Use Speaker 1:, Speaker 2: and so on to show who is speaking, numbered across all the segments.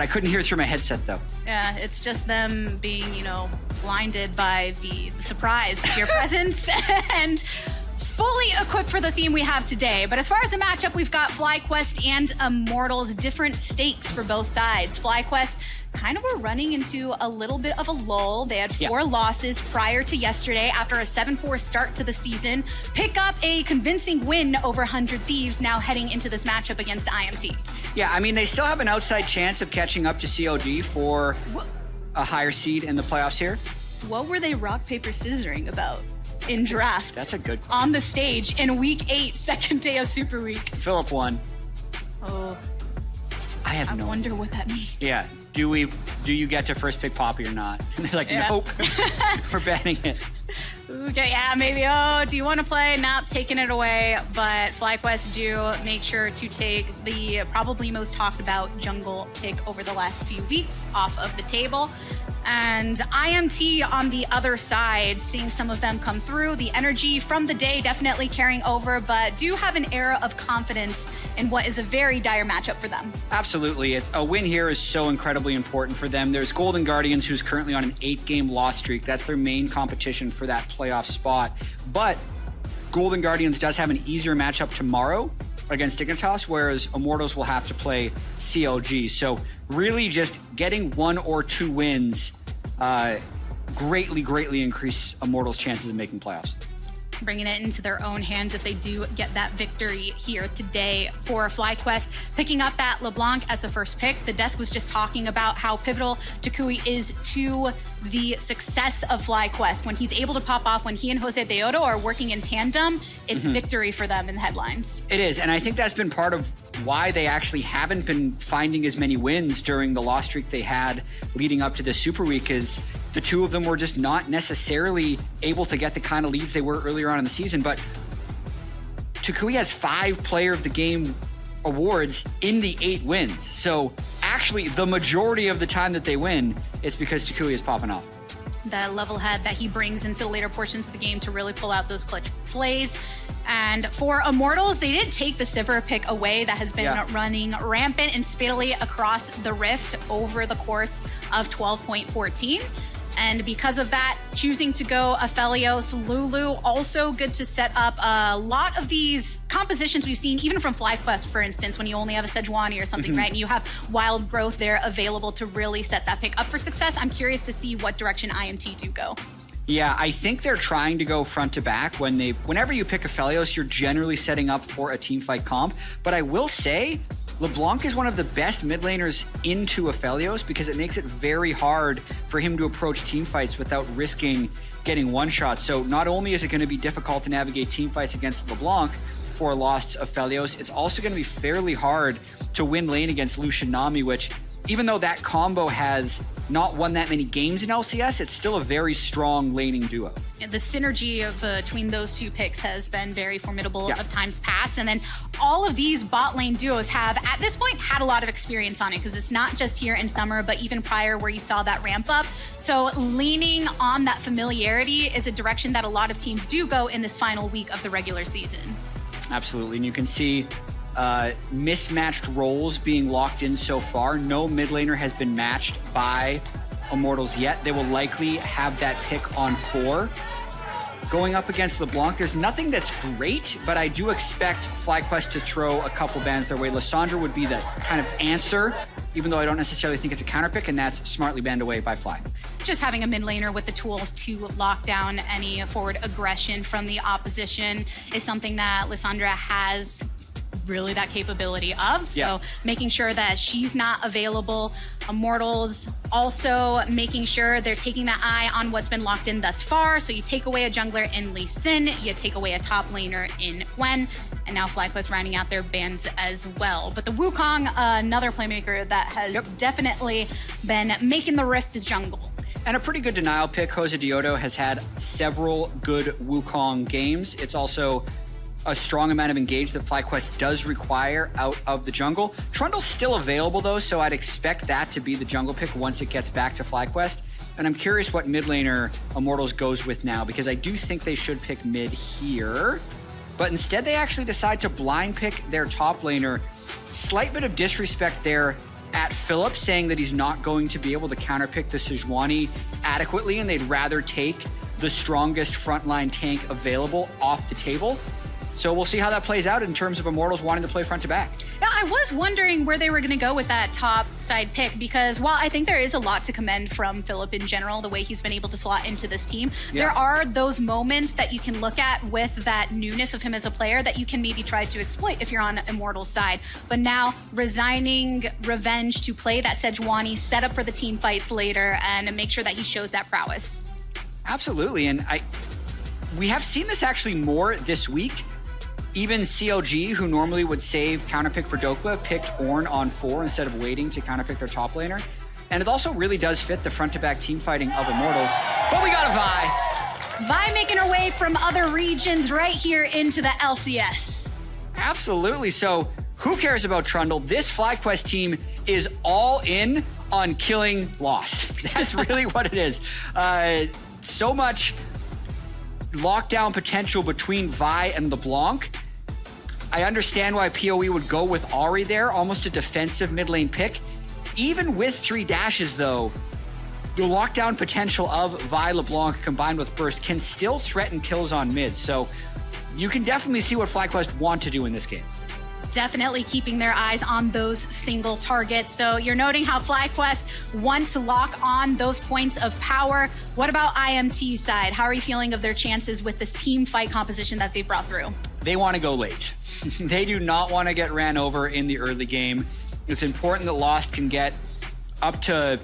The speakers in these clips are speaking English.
Speaker 1: I couldn't hear through my headset, though.
Speaker 2: Yeah, it's just them being, blinded by the surprise of your presence and fully equipped for the theme we have today. But as far as the matchup, we've got FlyQuest and Immortals, different stakes for both sides. FlyQuest kind of were running into a little bit of a lull. They had four losses prior to yesterday after a 7-4 start to the season. Pick up a convincing win over 100 Thieves now heading into this matchup against IMT.
Speaker 1: Yeah, I mean, they still have an outside chance of catching up to COG for a higher seed in the playoffs here.
Speaker 2: What were they rock, paper, scissoring about in draft?
Speaker 1: That's a good...
Speaker 2: On the stage in week 8, second day of Super Week.
Speaker 1: Philip won.
Speaker 2: Oh.
Speaker 1: I
Speaker 2: wonder what that means.
Speaker 1: Yeah. Do you get to first pick Poppy or not? And they're like, nope. We're banning it.
Speaker 2: Okay, yeah, maybe. Oh, do you want to play? Not taking it away. But FlyQuest do make sure to take the probably most talked about jungle pick over the last few weeks off of the table. And IMT on the other side, seeing some of them come through. The energy from the day definitely carrying over, but do have an era of confidence in what is a very dire matchup for them.
Speaker 1: Absolutely. A win here is so incredibly important for them. There's Golden Guardians, who's currently on an 8-game loss streak. That's their main competition for that playoff spot. But Golden Guardians does have an easier matchup tomorrow against Dignitas, whereas Immortals will have to play CLG. So really just getting 1 or 2 wins greatly increase Immortals' chances of making playoffs.
Speaker 2: Bringing it into their own hands if they do get that victory here today for FlyQuest. Picking up that LeBlanc as the first pick. The desk was just talking about how pivotal Takui is to the success of FlyQuest. When he's able to pop off, when he and Josedeodo are working in tandem, it's victory for them in the headlines.
Speaker 1: It is, and I think that's been part of why they actually haven't been finding as many wins during the loss streak they had leading up to the Super Week, is the two of them were just not necessarily able to get the kind of leads they were earlier on in the season. But Takui has 5 Player of the Game awards in the 8 wins. So actually, the majority of the time that they win, it's because Takui is popping off.
Speaker 2: The level head that he brings into the later portions of the game to really pull out those clutch plays. And for Immortals, they did take the Sivir pick away that has been running rampant and speedily across the Rift over the course of 12.14. And because of that, choosing to go Aphelios, Lulu, also good to set up a lot of these compositions we've seen, even from FlyQuest, for instance, when you only have a Sejuani or something, right? And you have Wild Growth there available to really set that pick up for success. I'm curious to see what direction IMT do go.
Speaker 1: Yeah, I think they're trying to go front to back. Whenever you pick Aphelios, you're generally setting up for a teamfight comp. But I will say, LeBlanc is one of the best mid laners into Aphelios because it makes it very hard for him to approach team fights without risking getting one shot. So not only is it going to be difficult to navigate team fights against LeBlanc for lost Aphelios, it's also going to be fairly hard to win lane against Lucian Nami, which, even though that combo has not won that many games in LCS, it's still a very strong laning duo.
Speaker 2: The synergy between those two picks has been very formidable of times past. And then all of these bot lane duos have, at this point, had a lot of experience on it, because it's not just here in summer, but even prior where you saw that ramp up. So leaning on that familiarity is a direction that a lot of teams do go in this final week of the regular season.
Speaker 1: Absolutely, and you can see mismatched roles being locked in so far. No mid laner has been matched by Immortals yet. They will likely have that pick on 4. Going up against LeBlanc, there's nothing that's great, but I do expect FlyQuest to throw a couple bans their way. Lissandra would be the kind of answer, even though I don't necessarily think it's a counter pick, and that's smartly banned away by Fly.
Speaker 2: Just having a mid laner with the tools to lock down any forward aggression from the opposition is something that Lissandra has really that capability of. So making sure that she's not available. Immortals also making sure they're taking that eye on what's been locked in thus far. So you take away a jungler in Lee Sin, you take away a top laner in Gwen, and now FlyQuest rounding out their bans as well. But the Wukong, another playmaker that has definitely been making the Rift his jungle.
Speaker 1: And a pretty good denial pick. Josedeodo has had several good Wukong games. It's also a strong amount of engage that FlyQuest does require out of the jungle. Trundle's still available though, so I'd expect that to be the jungle pick once it gets back to FlyQuest. And I'm curious what mid laner Immortals goes with now, because I do think they should pick mid here. But instead they actually decide to blind pick their top laner. Slight bit of disrespect there at Philip, saying that he's not going to be able to counterpick the Sejuani adequately, and they'd rather take the strongest frontline tank available off the table. So we'll see how that plays out in terms of Immortals wanting to play front to back.
Speaker 2: Yeah, I was wondering where they were going to go with that top side pick, because while I think there is a lot to commend from Philip in general, the way he's been able to slot into this team, there are those moments that you can look at with that newness of him as a player that you can maybe try to exploit if you're on Immortals side. But now resigning revenge to play that Sejuani, set up for the team fights later, and make sure that he shows that prowess.
Speaker 1: Absolutely, and we have seen this actually more this week. Even CLG, who normally would save counterpick for Dokla, picked Ornn on 4 instead of waiting to counterpick their top laner. And it also really does fit the front-to-back team fighting of Immortals. But we got a Vi.
Speaker 2: Vi making her way from other regions right here into the LCS.
Speaker 1: Absolutely. So who cares about Trundle? This FlyQuest team is all in on killing Lost. That's really what it is. So much lockdown potential between Vi and LeBlanc. I understand why PoE would go with Ahri there, almost a defensive mid lane pick. Even with 3 dashes though, the lockdown potential of Vi LeBlanc combined with Burst can still threaten kills on mid. So you can definitely see what FlyQuest want to do in this game.
Speaker 2: Definitely keeping their eyes on those single targets. So you're noting how FlyQuest want to lock on those points of power. What about IMT side? How are you feeling of their chances with this team fight composition that they've brought through?
Speaker 1: They want to go late. They do not want to get ran over in the early game. It's important that Lost can get up to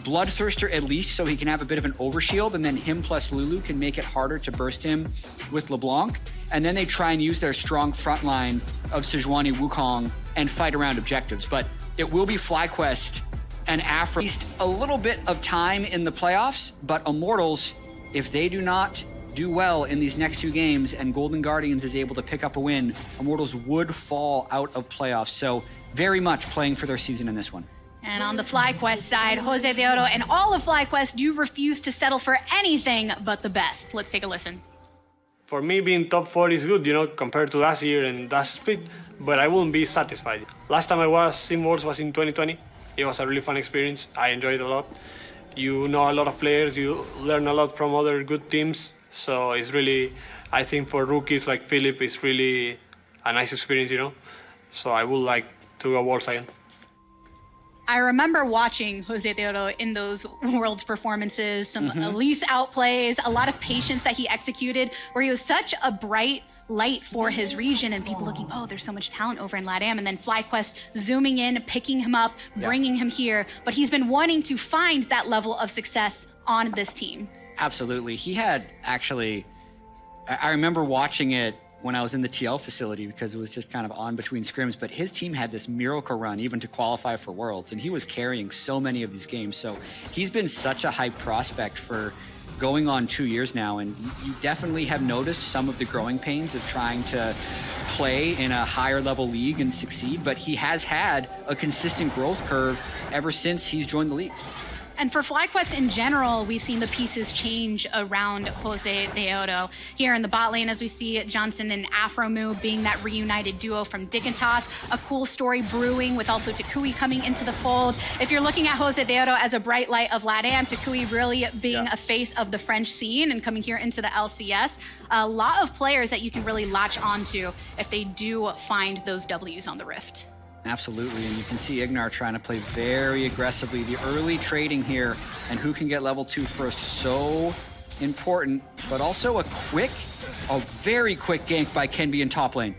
Speaker 1: Bloodthirster at least, so he can have a bit of an overshield, and then him plus Lulu can make it harder to burst him with LeBlanc. And then they try and use their strong front line of Sejuani Wukong and fight around objectives. But it will be FlyQuest and Afro. At least a little bit of time in the playoffs, but Immortals, if they do not do well in these next 2 games and Golden Guardians is able to pick up a win, Immortals would fall out of playoffs. So very much playing for their season in this one.
Speaker 2: And on the FlyQuest side, Josedeodo and all of FlyQuest do refuse to settle for anything but the best. Let's take a listen.
Speaker 3: For me, being top 4 is good, compared to last year and that split, but I wouldn't be satisfied. Last time I was in Worlds was in 2020. It was a really fun experience. I enjoyed it a lot. You know a lot of players, you learn a lot from other good teams. So it's really, I think for rookies like Philip, it's really a nice experience, So I would like to go Worlds again.
Speaker 2: I remember watching Josedeodo in those Worlds performances, some Elise outplays, a lot of patience that he executed, where he was such a bright light for his region and people looking, oh, there's so much talent over in LATAM, and then FlyQuest zooming in, picking him up, bringing him here. But he's been wanting to find that level of success on this team.
Speaker 1: Absolutely. He had actually, I remember watching it when I was in the TL facility because it was just kind of on between scrims, but his team had this miracle run even to qualify for Worlds, and he was carrying so many of these games. So he's been such a hype prospect for going on 2 years now, and you definitely have noticed some of the growing pains of trying to play in a higher level league and succeed, but he has had a consistent growth curve ever since he's joined the league.
Speaker 2: And for FlyQuest in general, we've seen the pieces change around Josedeodo. Here in the bot lane, as we see Johnson and Afromu being that reunited duo from Dignitas, a cool story brewing with also Takui coming into the fold. If you're looking at Josedeodo as a bright light of LATAM, Takui really being a face of the French scene and coming here into the LCS, a lot of players that you can really latch onto if they do find those Ws on the Rift.
Speaker 1: Absolutely, and you can see Ignar trying to play very aggressively. The early trading here and who can get level 2 first, so important, but also a very quick gank by Kenby in top lane.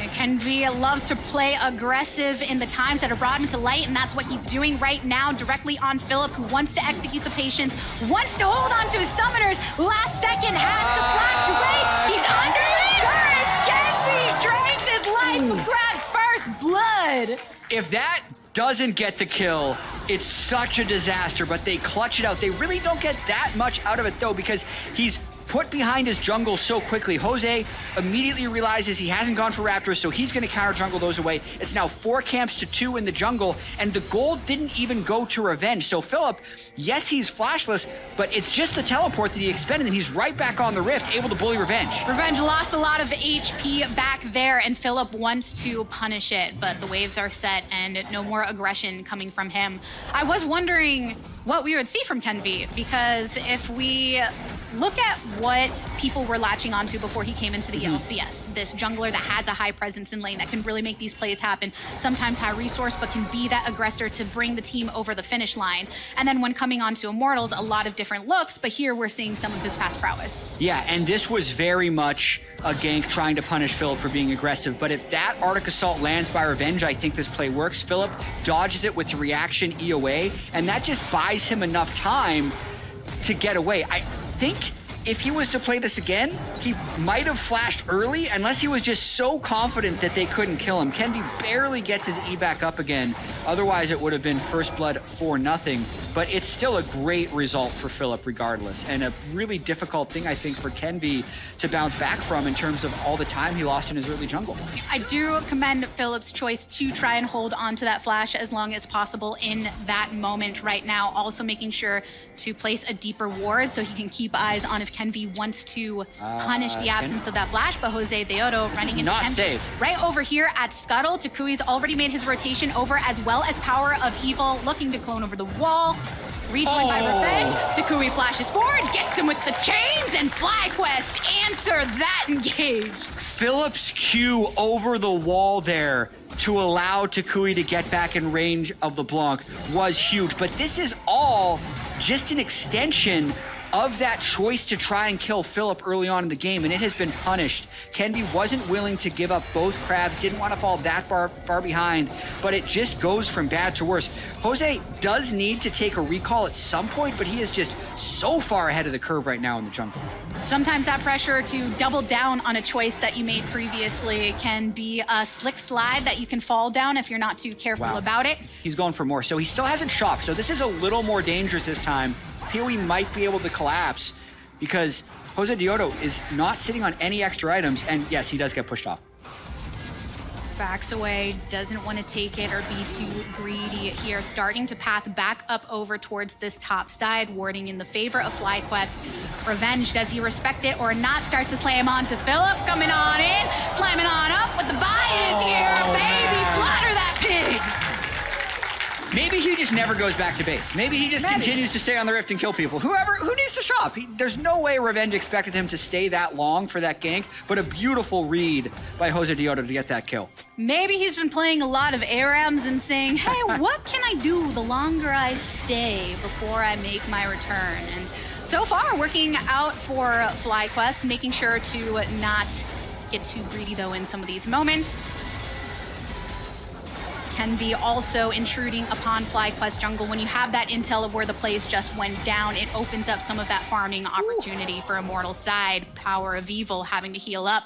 Speaker 2: And Kenby loves to play aggressive in the times that are brought into light, and that's what he's doing right now, directly on Philip, who wants to execute the patience, wants to hold on to his summoners. Last second, has the flash away. He's under the turret. Kenby drags his life, grabs first blood.
Speaker 1: If that doesn't get the kill, it's such a disaster, but they clutch it out. They really don't get that much out of it though, because he's put behind his jungle so quickly. Jose immediately realizes he hasn't gone for Raptors, so he's going to counter jungle those away. It's now 4 camps to 2 in the jungle, and the gold didn't even go to Revenge. So Philip, yes, he's flashless, but it's just the teleport that he expended, and he's right back on the Rift, able to bully Revenge.
Speaker 2: Revenge lost a lot of HP back there, and Philip wants to punish it, but the waves are set and no more aggression coming from him. I was wondering what we would see from Kenvi, because if we look at what people were latching onto before he came into the LCS, this jungler that has a high presence in lane that can really make these plays happen, sometimes high resource, but can be that aggressor to bring the team over the finish line. And then when coming onto Immortals, a lot of different looks, but here we're seeing some of his past prowess.
Speaker 1: Yeah, and this was very much a gank trying to punish Philip for being aggressive, but if that Arctic Assault lands by Revenge, I think this play works. Philip dodges it with the reaction EOA, and that just buys him enough time to get away. I think if he was to play this again, he might have flashed early, unless he was just so confident that they couldn't kill him. Kenvi barely gets his E back up again. Otherwise, it would have been first blood 4-0. But it's still a great result for Philip regardless, and a really difficult thing, I think, for Kenvi to bounce back from in terms of all the time he lost in his early jungle.
Speaker 2: I do commend Philip's choice to try and hold on to that flash as long as possible in that moment right now. Also making sure to place a deeper ward so he can keep eyes on if Kenvi wants to punish the absence of that flash. But Josedeodo running into
Speaker 1: not
Speaker 2: Kenvi
Speaker 1: safe.
Speaker 2: right over here at Scuttle. Takui's already made his rotation over, as well as Power of Evil looking to clone over the wall. Rejoined by Revenge. Takui flashes forward, gets him with the chains, and FlyQuest answer that engage.
Speaker 1: Philip's Q over the wall there to allow Takui to get back in range of LeBlanc was huge, but this is all just an extension of that choice to try and kill Philip early on in the game, and it has been punished. Kenvi wasn't willing to give up both crabs, didn't want to fall that far behind, but it just goes from bad to worse. Jose does need to take a recall at some point, but he is just so far ahead of the curve right now in the jungle.
Speaker 2: Sometimes that pressure to double down on a choice that you made previously can be a slick slide that you can fall down if you're not too careful about it.
Speaker 1: He's going for more, so he still hasn't shocked, so this is a little more dangerous this time. Here we might be able to collapse because Josedeodo is not sitting on any extra items, and yes, he does get pushed off.
Speaker 2: Backs away, doesn't want to take it or be too greedy here, starting to path back up over towards this top side, warding in the favor of FlyQuest. Revenge, does he respect it or not? Starts to slam on to Philip, coming on in, slamming on up with the buy-ins here. Baby, slaughter that pig.
Speaker 1: Maybe he just never goes back to base. Maybe he just continues to stay on the Rift and kill people. Who needs to shop? There's no way Revenge expected him to stay that long for that gank, but a beautiful read by Josedeodo to get that kill.
Speaker 2: Maybe he's been playing a lot of ARAMs and saying, hey, what can I do the longer I stay before I make my return? And so far, working out for FlyQuest, making sure to not get too greedy, though, in some of these moments. Kenvi also intruding upon FlyQuest jungle. When you have that intel of where the plays just went down, it opens up some of that farming opportunity for Immortal side. Power of Evil having to heal up.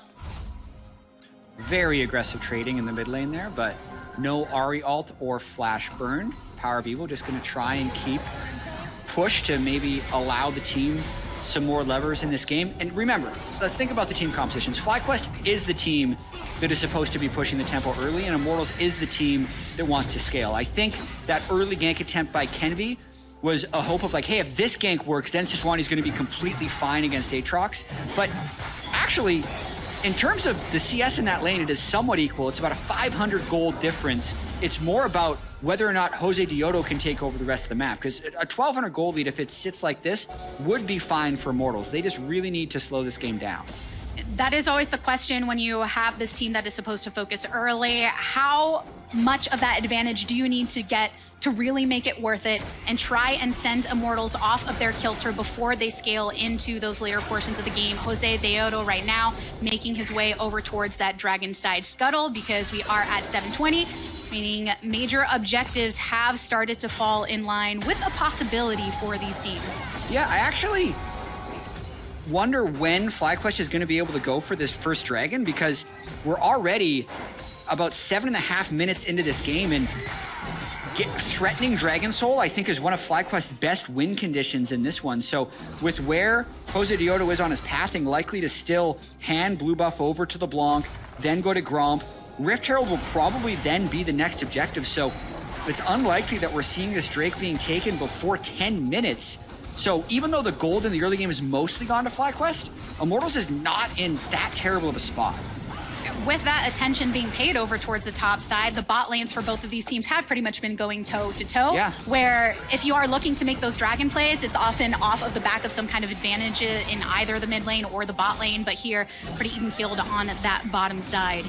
Speaker 1: Very aggressive trading in the mid lane there, but no Ahri ult or flash burned. Power of Evil just going to try and keep push to maybe allow the team some more levers in this game. And remember, let's think about the team compositions. FlyQuest is the team that is supposed to be pushing the tempo early, and Immortals is the team that wants to scale. I think that early gank attempt by Kenvi was a hope of like, hey, if this gank works, then Sejuani's going to be completely fine against Aatrox. But actually, in terms of the CS in that lane, it is somewhat equal. It's about a 500 gold difference. It's more about whether or not Josedeodo can take over the rest of the map, because a 1200 gold lead, if it sits like this, would be fine for Immortals. They just really need to slow this game down.
Speaker 2: That is always the question when you have this team that is supposed to focus early. How much of that advantage do you need to get to really make it worth it and try and send Immortals off of their kilter before they scale into those later portions of the game? Josedeodo right now making his way over towards that Dragon side scuttle, because we are at 720, meaning major objectives have started to fall in line with a possibility for these teams.
Speaker 1: Yeah, I actually wonder when FlyQuest is going to be able to go for this first dragon, because we're already about 7.5 minutes into this game, and threatening Dragon Soul, I think, is one of FlyQuest's best win conditions in this one. So with where Josedeodo is on his pathing, likely to still hand blue buff over to LeBlanc, then go to Gromp. Rift Herald will probably then be the next objective. So it's unlikely that we're seeing this Drake being taken before 10 minutes. So even though the gold in the early game is mostly gone to FlyQuest, Immortals is not in that terrible of a spot.
Speaker 2: With that attention being paid over towards the top side, the bot lanes for both of these teams have pretty much been going toe-to-toe.
Speaker 1: Yeah.
Speaker 2: Where if you are looking to make those dragon plays, it's often off of the back of some kind of advantage in either the mid lane or the bot lane, but here, pretty even keeled on that bottom side.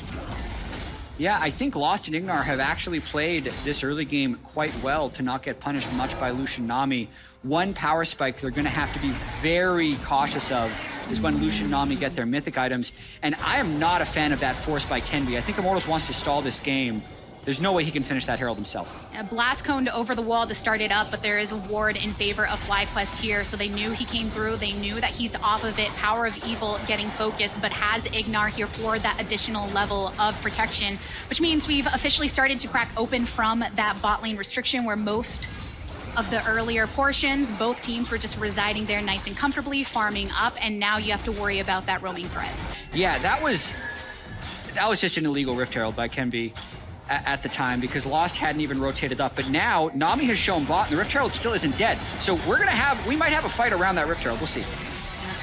Speaker 1: Yeah, I think Lost and Ignar have actually played this early game quite well to not get punished much by Lucian Nami. One power spike they're going to have to be very cautious of is when Lucian Nami get their mythic items. And I am not a fan of that force by Kenby. I think Immortals wants to stall this game. There's no way he can finish that Herald himself.
Speaker 2: Blast coned over the wall to start it up, but there is a ward in favor of FlyQuest here, so they knew he came through. They knew that he's off of it. Power of Evil getting focused, but has Ignar here for that additional level of protection, which means we've officially started to crack open from that bot lane restriction where most of the earlier portions, both teams were just residing there nice and comfortably, farming up, and now you have to worry about that roaming threat.
Speaker 1: Yeah, that was just an illegal Rift Herald by Kenby at the time because Lost hadn't even rotated up. But now Nami has shown bot and the Rift Herald still isn't dead. So we might have a fight around that Rift Herald. We'll see.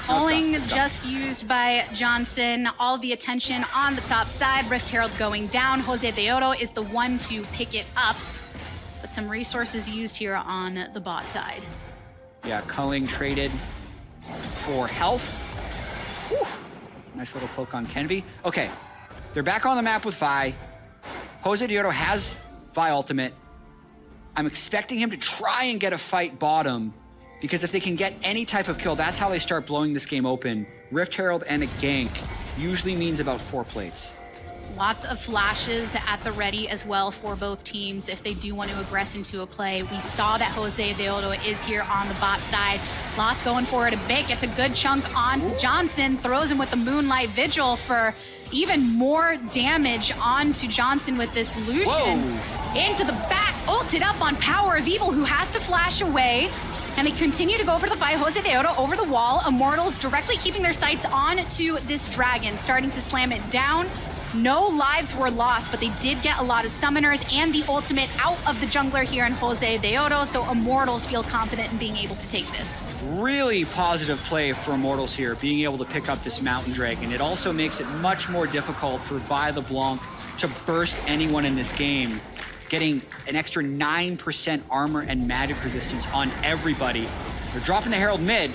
Speaker 2: Calling just used by Johnson. All the attention on the top side. Rift Herald going down. Josedeodo is the one to pick it up. But some resources used here on the bot side.
Speaker 1: Yeah, Culling traded for health. Whew. Nice little poke on Kenby. Okay, they're back on the map with Vi. Josedeodo has Vi ultimate. I'm expecting him to try and get a fight bottom because if they can get any type of kill, that's how they start blowing this game open. Rift Herald and a gank usually means about 4 plates.
Speaker 2: Lots of flashes at the ready as well for both teams if they do want to aggress into a play. We saw that Josedeodo is here on the bot side. Lost going for it a bit, gets a good chunk on Johnson, throws him with the Moonlight Vigil for even more damage onto Johnson with this Lucian.
Speaker 1: Whoa.
Speaker 2: Into the back, ulted up on Power of Evil, who has to flash away. And they continue to go for the fight. Josedeodo over the wall. Immortals directly keeping their sights on to this dragon, starting to slam it down. No lives were lost, but they did get a lot of summoners and the ultimate out of the jungler here in Josedeodo, so Immortals feel confident in being able to take this.
Speaker 1: Really positive play for Immortals here, being able to pick up this Mountain Dragon. It also makes it much more difficult for Vi LeBlanc to burst anyone in this game, getting an extra 9% armor and magic resistance on everybody. They're dropping the Herald mid.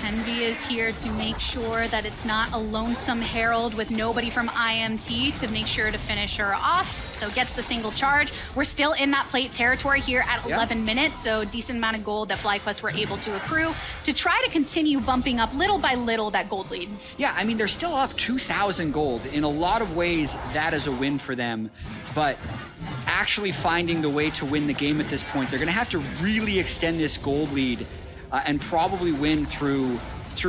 Speaker 2: Kenby is here to make sure that it's not a lonesome Herald with nobody from IMT to make sure to finish her off. So gets the single charge. We're still in that plate territory here at 11 minutes, so decent amount of gold that FlyQuest were able to accrue to try to continue bumping up little by little that gold lead.
Speaker 1: Yeah, I mean, they're still up 2,000 gold. In a lot of ways, that is a win for them. But actually finding the way to win the game at this point, they're going to have to really extend this gold lead and probably win through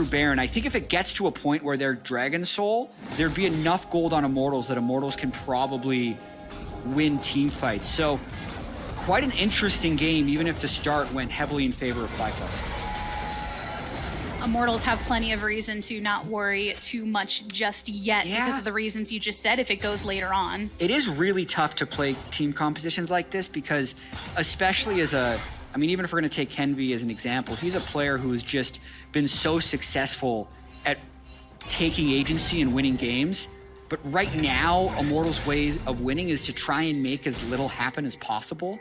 Speaker 1: Baron. I think if it gets to a point where they're Dragon Soul, there'd be enough gold on Immortals that Immortals can probably win team fights. So quite an interesting game, even if the start went heavily in favor of FlyQuest.
Speaker 2: Immortals have plenty of reason to not worry too much just yet because of the reasons you just said if it goes later on.
Speaker 1: It is really tough to play team compositions like this because especially as I mean, even if we're going to take Kenby as an example, he's a player who has just been so successful at taking agency and winning games. But right now, Immortals' way of winning is to try and make as little happen as possible,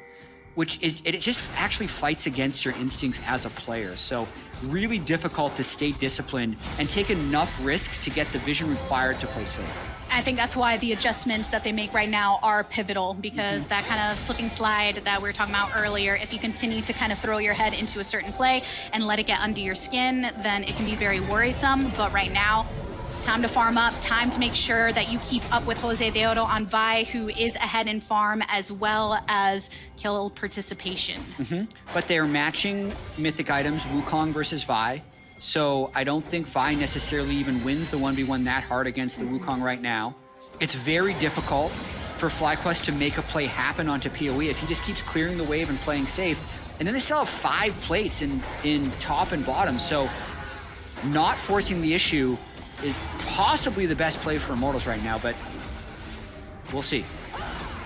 Speaker 1: which it just actually fights against your instincts as a player. So really difficult to stay disciplined and take enough risks to get the vision required to play safe.
Speaker 2: I think that's why the adjustments that they make right now are pivotal because that kind of slipping slide that we were talking about earlier, if you continue to kind of throw your head into a certain play and let it get under your skin, then it can be very worrisome. But right now, time to farm up, time to make sure that you keep up with Josedeodo on Vi, who is ahead in farm, as well as kill participation.
Speaker 1: But they're matching mythic items, Wukong versus Vi. So I don't think Vi necessarily even wins the 1v1 that hard against the Wukong right now. It's very difficult for for FlyQuest to make a play happen onto PoE if he just keeps clearing the wave and playing safe. And then they still have 5 plates in top and bottom, so not forcing the issue is possibly the best play for Immortals right now, but we'll see.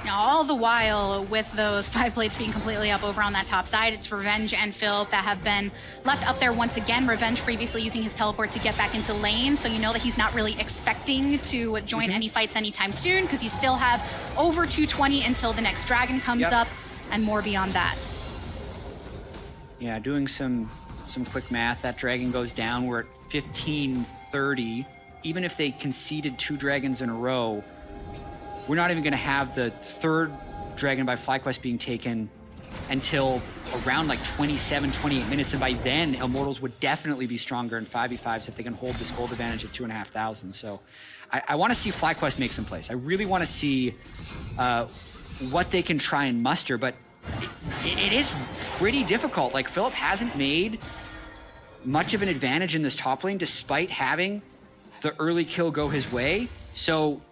Speaker 2: Now, all the while, with those 5 plates being completely up over on that top side, it's Revenge and Philip that have been left up there once again. Revenge previously using his teleport to get back into lane, so you know that he's not really expecting to join any fights anytime soon, because you still have over 220 until the next dragon comes up, and more beyond that.
Speaker 1: Yeah, doing some quick math, that dragon goes down. We're at 1530. Even if they conceded 2 dragons in a row, we're not even going to have the 3rd dragon by FlyQuest being taken until around like 27, 28 minutes. And by then, Immortals would definitely be stronger in 5v5s if they can hold this gold advantage at 2,500. So I want to see FlyQuest make some plays. I really want to see what they can try and muster, but it is pretty difficult. Like, Philip hasn't made much of an advantage in this top lane despite having the early kill go his way. So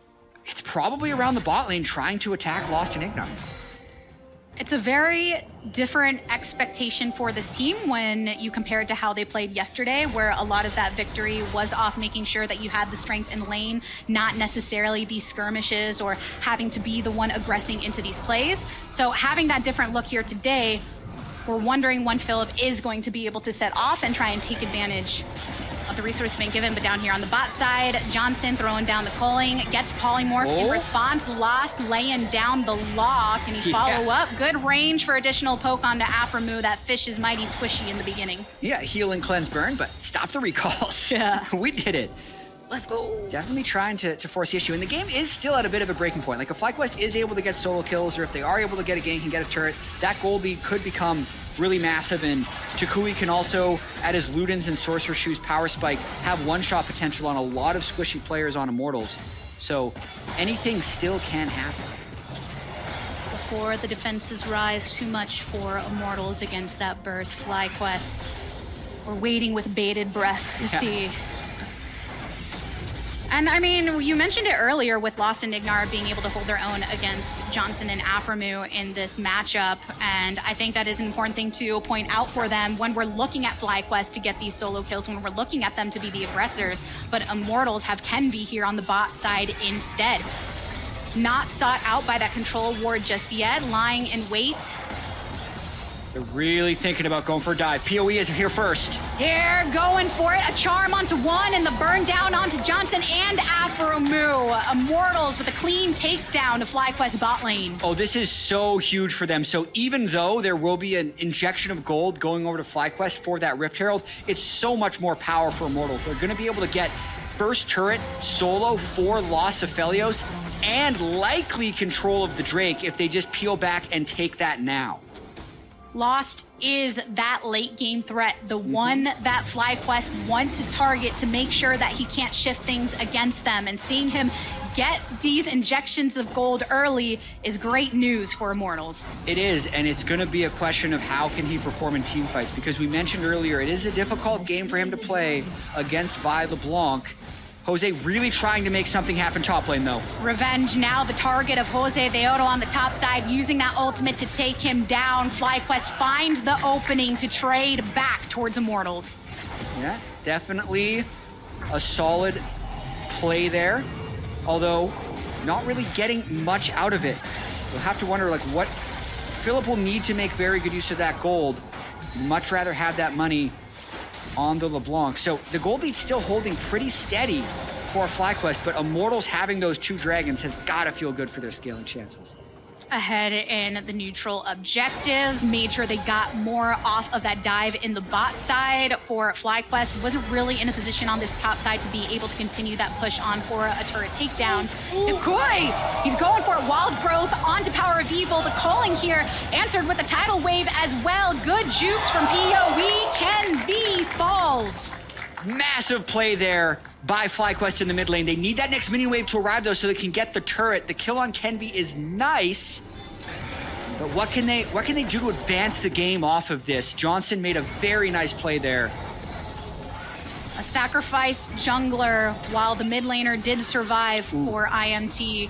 Speaker 1: it's probably around the bot lane trying to attack Lost and Ignite.
Speaker 2: It's a very different expectation for this team when you compare it to how they played yesterday, where a lot of that victory was off making sure that you had the strength in lane, not necessarily these skirmishes or having to be the one aggressing into these plays. So having that different look here today, we're wondering when Philip is going to be able to set off and try and take advantage of the resource being given. But down here on the bot side, Johnson throwing down the culling, gets polymorph in response. Lost laying down the law. Can he follow up? Good range for additional poke onto Aframu. That fish is mighty squishy in the beginning.
Speaker 1: Yeah, heal and cleanse burn, but stop the recalls.
Speaker 2: Yeah.
Speaker 1: We did it.
Speaker 2: Let's go.
Speaker 1: Definitely trying to force the issue. And the game is still at a bit of a breaking point. Like, if FlyQuest is able to get solo kills, or if they are able to get a gank and get a turret, that gold lead could become really massive. And Takui can also, at his Ludens and Sorcerer Shoes power spike, have one-shot potential on a lot of squishy players on Immortals. So anything still can happen.
Speaker 2: Before the defenses rise too much for Immortals against that burst, FlyQuest, we're waiting with bated breath to see. And I mean, you mentioned it earlier with Lost and Ignar being able to hold their own against Johnson and Aframu in this matchup. And I think that is an important thing to point out for them when we're looking at FlyQuest to get these solo kills, when we're looking at them to be the aggressors. But Immortals have Kenvi here on the bot side instead. Not sought out by that control ward just yet, lying in wait.
Speaker 1: They're really thinking about going for a dive. PoE is here first.
Speaker 2: Here, going for it. A charm onto one and the burn down onto Johnson and Aframu. Immortals with a clean takedown to FlyQuest bot lane.
Speaker 1: Oh, this is so huge for them. So even though there will be an injection of gold going over to FlyQuest for that Rift Herald, it's so much more power for Immortals. They're going to be able to get first turret solo for Lost Aphelios and likely control of the Drake if they just peel back and take that now.
Speaker 2: Lost is that late game threat, the one that FlyQuest want to target to make sure that he can't shift things against them. And seeing him get these injections of gold early is great news for Immortals.
Speaker 1: It is, and it's going to be a question of how can he perform in team fights, because we mentioned earlier it is a difficult game for him to play against Vi LeBlanc. Jose really trying to make something happen top lane, though.
Speaker 2: Revenge now the target of Josedeodo on the top side, using that ultimate to take him down. FlyQuest finds the opening to trade back towards Immortals.
Speaker 1: Yeah, definitely a solid play there, although not really getting much out of it. We'll have to wonder, like, what Philip will need to make very good use of that gold. Much rather have that money on the LeBlanc. So the gold lead's still holding pretty steady for FlyQuest, but Immortals having those 2 dragons has got to feel good for their scaling chances.
Speaker 2: Ahead in the neutral objectives, made sure they got more off of that dive in the bot side for FlyQuest. Wasn't really in a position on this top side to be able to continue that push on for a turret takedown. Takui, he's going for a wild growth onto Power of Evil. The calling here answered with a tidal wave as well. Good jukes from PoE. Kenvi falls.
Speaker 1: Massive play there by FlyQuest in the mid lane. They need that next minion wave to arrive, though, so they can get the turret. The kill on Kenvi is nice, but what can they do to advance the game off of this? Johnson made a very nice play there.
Speaker 2: A sacrificed jungler while the mid laner did survive for IMT.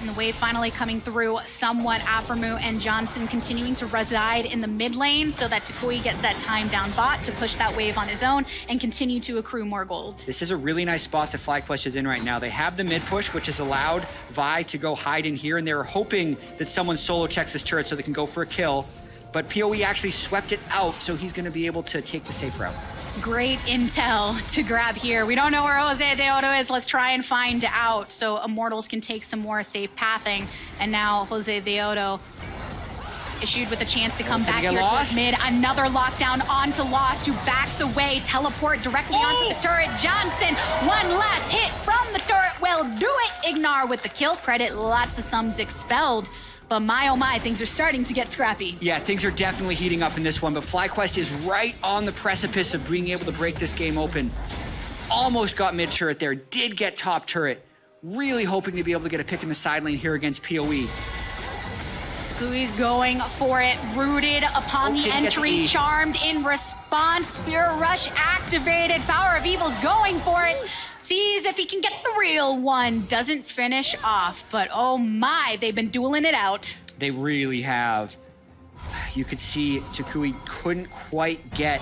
Speaker 2: And the wave finally coming through somewhat. Aphromoo and Johnson continuing to reside in the mid lane so that Takui gets that time down bot to push that wave on his own and continue to accrue more gold.
Speaker 1: This is a really nice spot that FlyQuest is in right now. They have the mid push, which has allowed Vi to go hide in here, and they're hoping that someone solo checks this turret so they can go for a kill. But PoE actually swept it out, so he's going to be able to take the safe route.
Speaker 2: Great intel to grab here. We don't know where Josedeodo is. Let's try and find out so Immortals can take some more safe pathing. And now Josedeodo issued with a chance to come back here towards mid. Another lockdown onto Lost, who backs away. Teleport directly onto the turret. Johnson, one last hit from the turret will do it. Ignar with the kill credit. Lots of sums expelled. But my oh my, things are starting to get scrappy.
Speaker 1: Yeah, things are definitely heating up in this one, but FlyQuest is right on the precipice of being able to break this game open. Almost got mid turret there, did get top turret. Really hoping to be able to get a pick in the side lane here against PoE.
Speaker 2: Takui's going for it, rooted upon the entry, charmed in response. Spear Rush activated, Power of Evil's going for it. Sees if he can get the real one. Doesn't finish off, but oh my, they've been dueling it out.
Speaker 1: They really have. You could see Takui couldn't quite get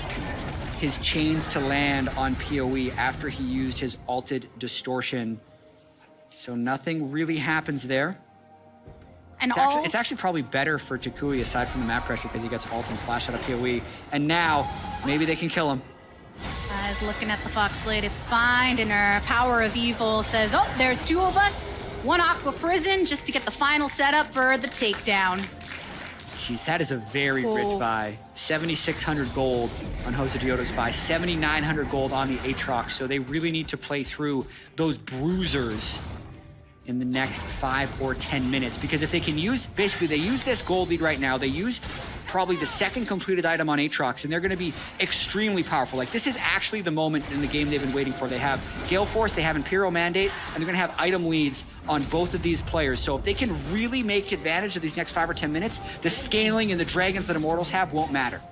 Speaker 1: his chains to land on PoE after he used his alted distortion. So nothing really happens there.
Speaker 2: And
Speaker 1: it's actually probably better for Takui aside from the map pressure because he gets ult and flash out of PoE. And now, maybe they can kill him.
Speaker 2: As looking at the Fox Slay to find, and her Power of Evil says, oh, there's two of us. One Aqua Prison just to get the final setup for the takedown.
Speaker 1: Jeez, that is a very rich buy. 7,600 gold on Josedeodo's buy, 7,900 gold on the Aatrox. So they really need to play through those bruisers in the next 5 or 10 minutes. Because if they can use, basically they use this gold lead right now, they use probably the second completed item on Aatrox, and they're going to be extremely powerful. Like, this is actually the moment in the game they've been waiting for. They have Gale Force, they have Imperial Mandate, and they're going to have item leads on both of these players. So if they can really make advantage of these next 5 or 10 minutes, the scaling and the dragons that Immortals have won't matter.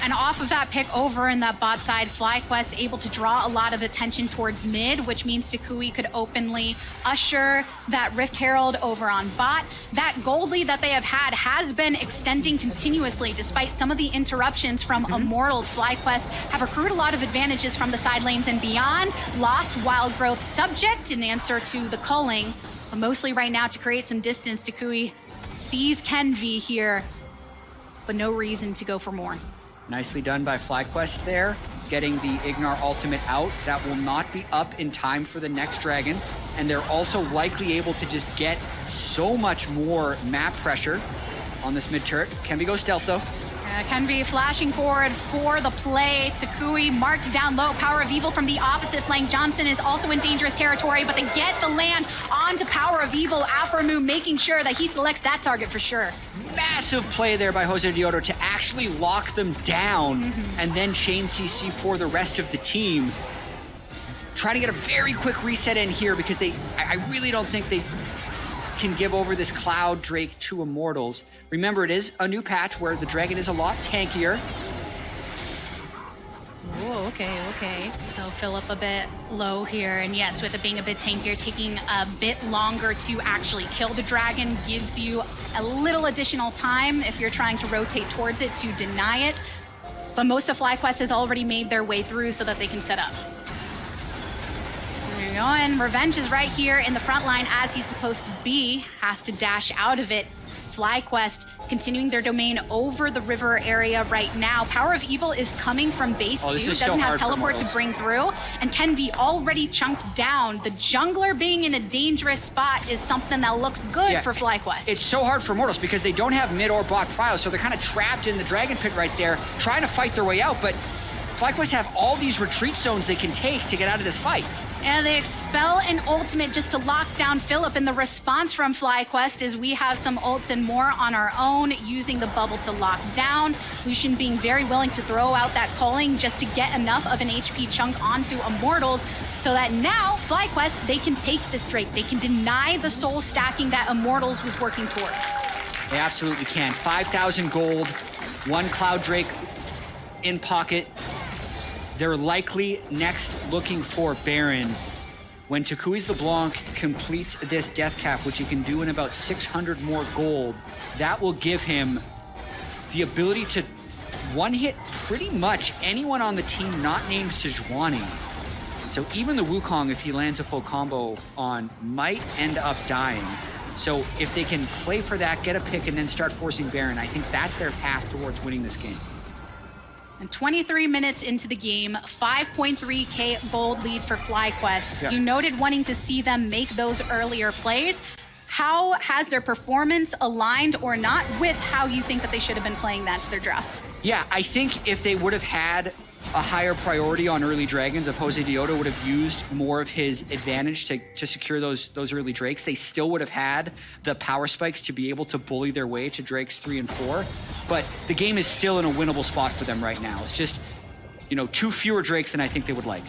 Speaker 2: And off of that pick over in that bot side, FlyQuest able to draw a lot of attention towards mid, which means Takui could openly usher that Rift Herald over on bot. That gold lead that they have had has been extending continuously despite some of the interruptions from Immortals. FlyQuest have accrued a lot of advantages from the side lanes and beyond. Lost Wild Growth subject in answer to the culling. But mostly right now to create some distance, Takui sees Kenvi here, but no reason to go for more.
Speaker 1: Nicely done by FlyQuest there, getting the Ignar ultimate out. That will not be up in time for the next dragon. And they're also likely able to just get so much more map pressure on this mid turret. Kenvi goes stealth though.
Speaker 2: Kenvi flashing forward for the play. Takui marked down low. Power of Evil from the opposite flank. Johnson is also in dangerous territory, but they get the land onto Power of Evil. Aphromoo making sure that he selects that target for sure.
Speaker 1: Massive play there by Josedeodo to actually lock them down and then chain CC for the rest of the team. Trying to get a very quick reset in here because I really don't think they can give over this Cloud Drake to Immortals. Remember, it is a new patch where the dragon is a lot tankier.
Speaker 2: Oh, okay. So Philip a bit low here. And yes, with it being a bit tankier, taking a bit longer to actually kill the dragon gives you a little additional time if you're trying to rotate towards it to deny it. But most of FlyQuest has already made their way through so that they can set up. There you go, and Revenge is right here in the front line as he's supposed to be. Has to dash out of it. FlyQuest continuing their domain over the river area right now. Power of Evil is coming from base 2. Doesn't have teleport to bring through. And Kenvi already chunked down. The jungler being in a dangerous spot is something that looks good for FlyQuest.
Speaker 1: It's so hard for Immortals because they don't have mid or bot prio, so they're kind of trapped in the dragon pit right there, trying to fight their way out. But FlyQuest have all these retreat zones they can take to get out of this fight.
Speaker 2: And they expel an ultimate just to lock down Philip. And the response from FlyQuest is we have some ults and more on our own, using the bubble to lock down. Lucian being very willing to throw out that culling just to get enough of an HP chunk onto Immortals so that now FlyQuest, they can take this Drake. They can deny the soul stacking that Immortals was working towards.
Speaker 1: They absolutely can. 5,000 gold, 1 Cloud Drake in pocket. They're likely next looking for Baron. when Takui's LeBlanc completes this death cap, which he can do in about 600 more gold, that will give him the ability to one-hit pretty much anyone on the team not named Sejuani. So even the Wukong, if he lands a full combo on, might end up dying. So if they can play for that, get a pick, and then start forcing Baron, I think that's their path towards winning this game.
Speaker 2: And 23 minutes into the game, 5.3k gold lead for FlyQuest.
Speaker 1: Yeah.
Speaker 2: You noted wanting to see them make those earlier plays. How has their performance aligned or not with how you think that they should have been playing that to their draft?
Speaker 1: Yeah, I think if they would have had a higher priority on early dragons, if Josedeodo would have used more of his advantage to secure those early drakes, they still would have had the power spikes to be able to bully their way to drakes 3 and 4. But the game is still in a winnable spot for them right now. It's just, 2 fewer drakes than I think they would like.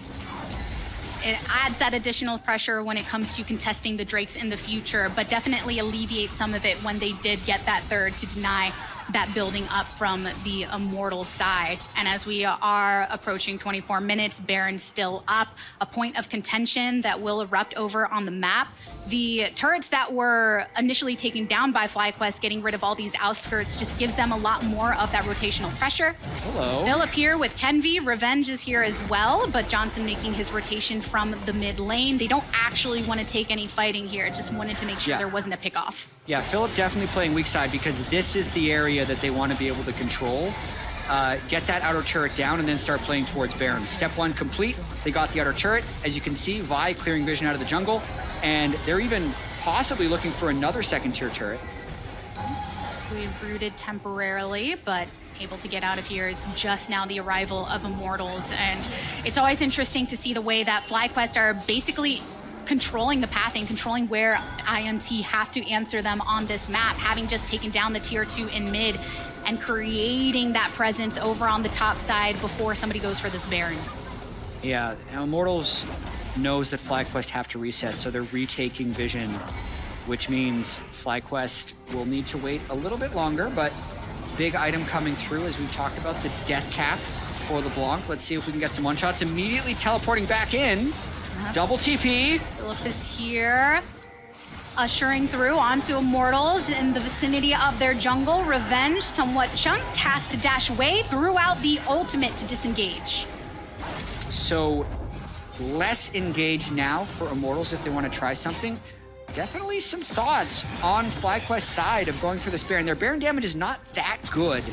Speaker 2: It adds that additional pressure when it comes to contesting the drakes in the future, but definitely alleviates some of it when they did get that third to deny that building up from the Immortal side. And as we are approaching 24 minutes, Baron's still up, a point of contention that will erupt over on the map. The turrets that were initially taken down by FlyQuest, getting rid of all these outskirts, just gives them a lot more of that rotational pressure.
Speaker 1: Hello.
Speaker 2: Philip here with Kenvi. Revenge is here as well, but Johnson making his rotation from the mid lane. They don't actually want to take any fighting here, just wanted to make sure there wasn't a pick off.
Speaker 1: Yeah, Philip definitely playing weak side because this is the area that they want to be able to control. Get that outer turret down and then start playing towards Baron. Step 1 complete. They got the outer turret. As you can see, Vi clearing vision out of the jungle. And they're even possibly looking for another second tier turret.
Speaker 2: We've rooted temporarily, but able to get out of here. It's just now the arrival of Immortals. And it's always interesting to see the way that FlyQuest are basically controlling the pathing, controlling where IMT have to answer them on this map, having just taken down the tier 2 in mid and creating that presence over on the top side before somebody goes for this Baron.
Speaker 1: Yeah, Immortals knows that FlyQuest have to reset, so they're retaking vision, which means FlyQuest will need to wait a little bit longer, but big item coming through as we talked about, the death cap for LeBlanc. Let's see if we can get some one-shots. Immediately teleporting back in. Double TP.
Speaker 2: Philip is here, ushering through onto Immortals in the vicinity of their jungle. Revenge, somewhat chunked, has to dash away, threw out the ultimate to disengage.
Speaker 1: So less engaged now for Immortals if they want to try something. Definitely some thoughts on FlyQuest's side of going for this Baron. Their Baron damage is not that good,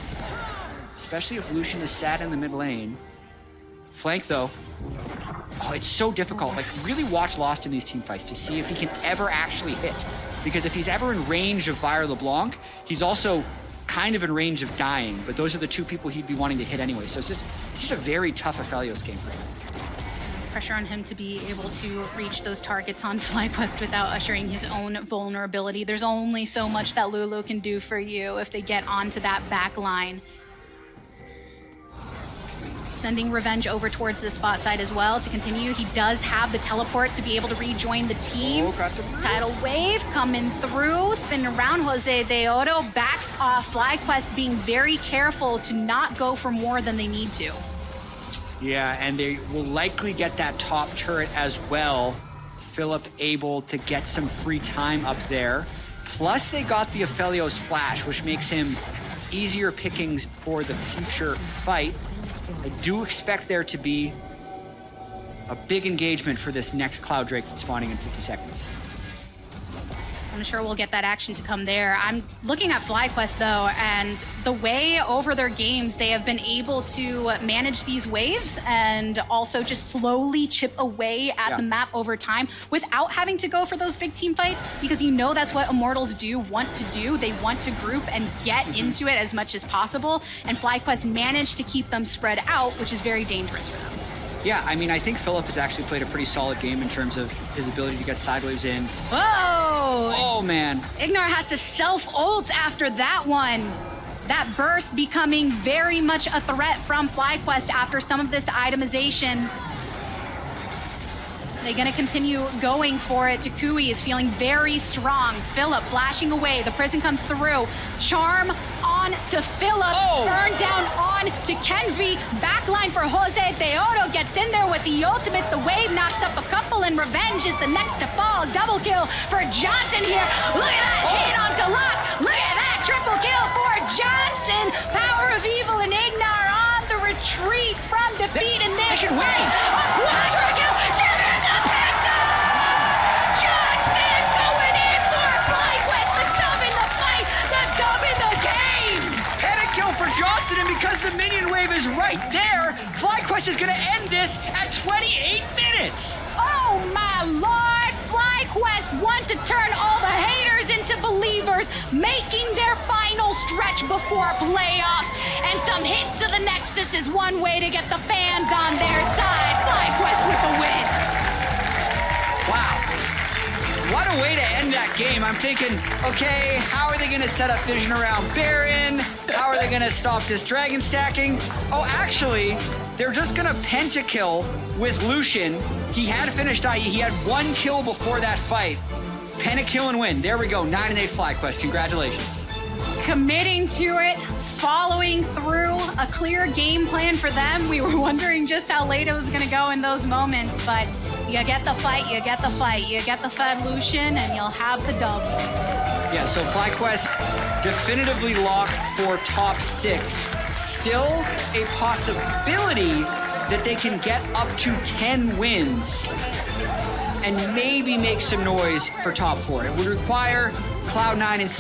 Speaker 1: especially if Lucian is sat in the mid lane. Flank though. Oh, it's so difficult. Like, really watch Lost in these team fights to see if he can ever actually hit. Because if he's ever in range of Fire LeBlanc, he's also kind of in range of dying. But those are the two people he'd be wanting to hit anyway. So it's just a very tough Aphelios game for him.
Speaker 2: Pressure on him to be able to reach those targets on FlyQuest without ushering his own vulnerability. There's only so much that Lulu can do for you if they get onto that back line. Sending Revenge over towards the spot side as well to continue. He does have the teleport to be able to rejoin the team. Tidal wave coming through, spin around. Josedeodo backs off. FlyQuest being very careful to not go for more than they need to.
Speaker 1: Yeah, and they will likely get that top turret as well. Philip able to get some free time up there. Plus they got the Aphelios flash, which makes him easier pickings for the future fight. I do expect there to be a big engagement for this next Cloud Drake that's spawning in 50 seconds.
Speaker 2: I'm sure we'll get that action to come there. I'm looking at FlyQuest though, and the way over their games they have been able to manage these waves and also just slowly chip away at the map over time without having to go for those big team fights, because that's what Immortals want to do. They want to group and get into it as much as possible, and FlyQuest managed to keep them spread out, which is very dangerous for them.
Speaker 1: Yeah, I mean, I think Philip has actually played a pretty solid game in terms of his ability to get sideways in.
Speaker 2: Whoa!
Speaker 1: Oh, man.
Speaker 2: Ignar has to self-ult after that one. That burst becoming very much a threat from FlyQuest after some of this itemization. They're going to continue going for it. Takui is feeling very strong. Philip flashing away. The prison comes through. Charm on to Philip.
Speaker 1: Oh.
Speaker 2: Burn down on to Kenvi. Backline for Josedeodo gets in there with the ultimate. The wave knocks up a couple, and Revenge is the next to fall. Double kill for Johnson here. Look at that hit onto Lock. Look at that triple kill for Johnson. Power of Evil and Ignar on the retreat from defeat, and
Speaker 1: they can win.
Speaker 2: Triple kill. Give it the Penta! Johnson going in for FlyQuest. The dub in the fight. The dub in the game.
Speaker 1: Pentakill for Johnson, and because the minion wave is right there, FlyQuest is going to end this at 28 minutes.
Speaker 2: Oh my lord! FlyQuest want to turn all the haters into believers, making their final stretch before playoffs. And some hits to the Nexus is one way to get the fans on their side. FlyQuest with the win.
Speaker 1: Wow. What a way to end that game. I'm thinking, okay, how are they going to set up vision around Baron? How are they going to stop this dragon stacking? Oh, actually, they're just going to pentakill with Lucian. He had finished IE. He had 1 kill before that fight. Pentakill and win. There we go. 9-8 FlyQuest. Congratulations.
Speaker 2: Committing to it, following through, a clear game plan for them. We were wondering just how late it was going to go in those moments, but you get the fight, you get the fight, you get the Fed Lucian, and you'll have the dub.
Speaker 1: Yeah, so FlyQuest definitively locked for top 6. Still a possibility that they can get up to 10 wins and maybe make some noise for top 4. It would require Cloud9 and